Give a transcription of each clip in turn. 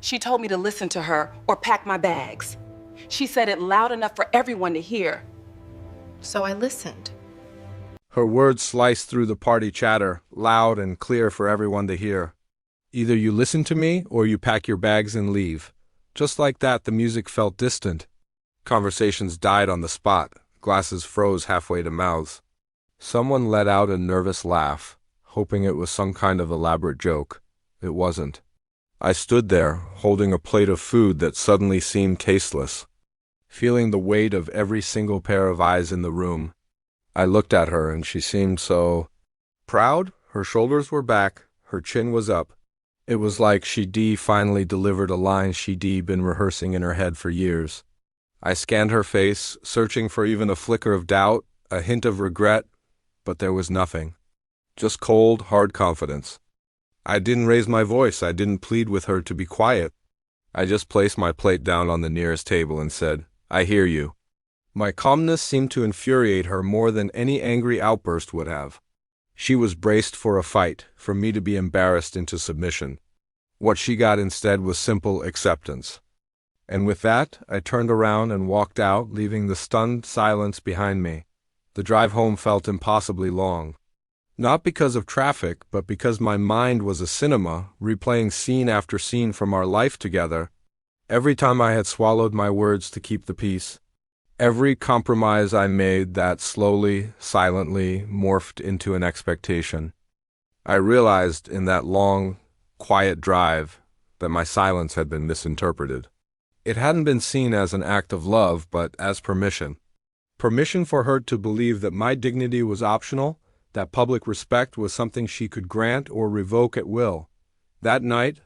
She told me to listen to her or pack my bags. She said it loud enough for everyone to hear. So I listened. Her words sliced through the party chatter, loud and clear for everyone to hear. Either you listen to me or you pack your bags and leave. Just like that, the music felt distant. Conversations died on the spot. Glasses froze halfway to mouths. Someone let out a nervous laugh, hoping it was some kind of elaborate joke. It wasn't. I stood there, holding a plate of food that suddenly seemed tasteless, feeling the weight of every single pair of eyes in the room. I looked at her, and she seemed so proud. Her shoulders were back, her chin was up. It was like she'd finally delivered a line she'd been rehearsing in her head for years. I scanned her face, searching for even a flicker of doubt, a hint of regret, but there was nothing. Just cold, hard confidence. I didn't raise my voice, I didn't plead with her to be quiet. I just placed my plate down on the nearest table and said, "I hear you." My calmness seemed to infuriate her more than any angry outburst would have. She was braced for a fight, for me to be embarrassed into submission. What she got instead was simple acceptance. And with that, I turned around and walked out, leaving the stunned silence behind me. The drive home felt impossibly long. Not because of traffic, but because my mind was a cinema, replaying scene after scene from our life together. Every time I had swallowed my words to keep the peace. Every compromise I made that slowly, silently morphed into an expectation. I realized in that long, quiet drive that my silence had been misinterpreted. It hadn't been seen as an act of love, but as permission. Permission for her to believe that my dignity was optional, that public respect was something she could grant or revoke at will. That night,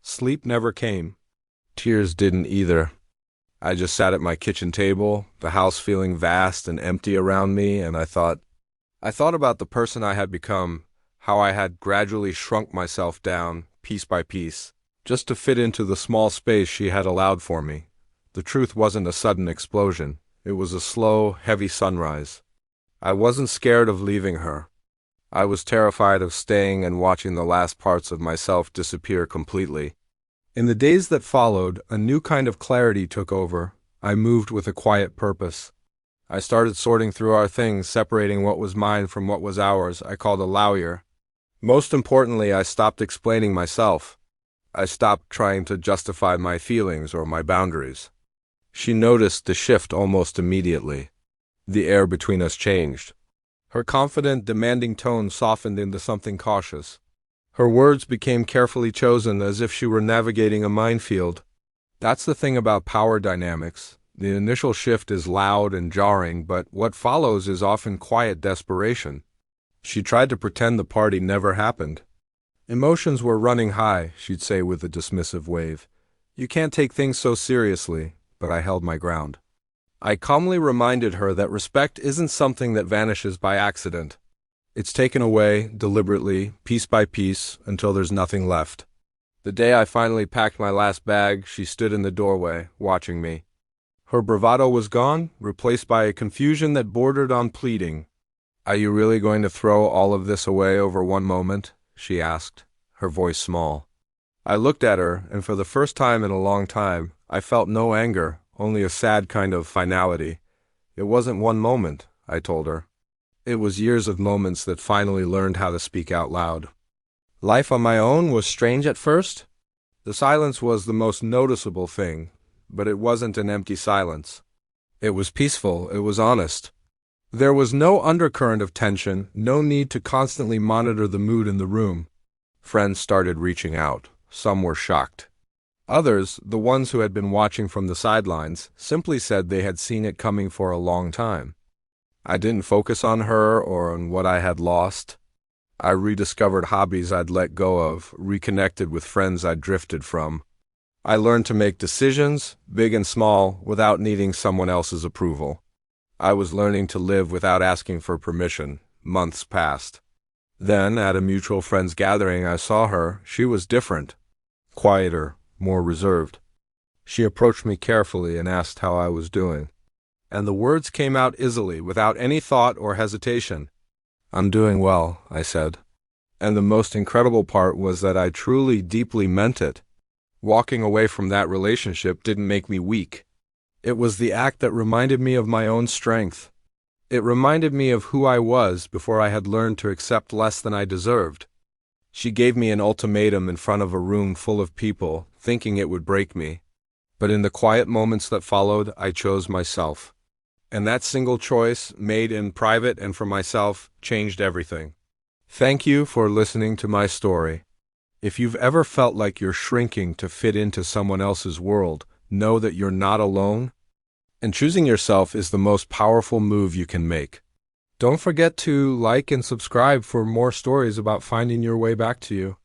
sleep never came. Tears didn't either. I just sat at my kitchen table, the house feeling vast and empty around me, and I thought about the person I had become, how I had gradually shrunk myself down, piece by piece, just to fit into the small space she had allowed for me. The truth wasn't a sudden explosion. It was a slow, heavy sunrise. I wasn't scared of leaving her. I was terrified of staying and watching the last parts of myself disappear completely. In the days that followed, a new kind of clarity took over. I moved with a quiet purpose. I started sorting through our things, separating what was mine from what was ours. I called a lawyer. Most importantly, I stopped explaining myself. I stopped trying to justify my feelings or my boundaries. She noticed the shift almost immediately. The air between us changed. Her confident, demanding tone softened into something cautious. Her words became carefully chosen, as if she were navigating a minefield. That's the thing about power dynamics. The initial shift is loud and jarring, but what follows is often quiet desperation. She tried to pretend the party never happened. Emotions were running high, she'd say with a dismissive wave. You can't take things so seriously, but I held my ground. I calmly reminded her that respect isn't something that vanishes by accident. It's taken away, deliberately, piece by piece, until there's nothing left. The day I finally packed my last bag, she stood in the doorway, watching me. Her bravado was gone, replaced by a confusion that bordered on pleading. "Are you really going to throw all of this away over one moment?" she asked, her voice small. I looked at her, and for the first time in a long time, I felt no anger, only a sad kind of finality. It wasn't one moment, I told her. It was years of moments that finally learned how to speak out loud. Life on my own was strange at first. The silence was the most noticeable thing, but it wasn't an empty silence. It was peaceful, it was honest. There was no undercurrent of tension, no need to constantly monitor the mood in the room. Friends started reaching out. Some were shocked. Others, the ones who had been watching from the sidelines, simply said they had seen it coming for a long time. I didn't focus on her or on what I had lost. I rediscovered hobbies I'd let go of, reconnected with friends I'd drifted from. I learned to make decisions, big and small, without needing someone else's approval. I was learning to live without asking for permission. Months passed. Then, at a mutual friend's gathering, I saw her. She was different. Quieter, more reserved. She approached me carefully and asked how I was doing. And the words came out easily, without any thought or hesitation. "I'm doing well," I said. And the most incredible part was that I truly, deeply meant it. Walking away from that relationship didn't make me weak. It was the act that reminded me of my own strength. It reminded me of who I was before I had learned to accept less than I deserved. She gave me an ultimatum in front of a room full of people, thinking it would break me. But in the quiet moments that followed, I chose myself. And that single choice, made in private and for myself, changed everything. Thank you for listening to my story. If you've ever felt like you're shrinking to fit into someone else's world, know that you're not alone. And choosing yourself is the most powerful move you can make. Don't forget to like and subscribe for more stories about finding your way back to you.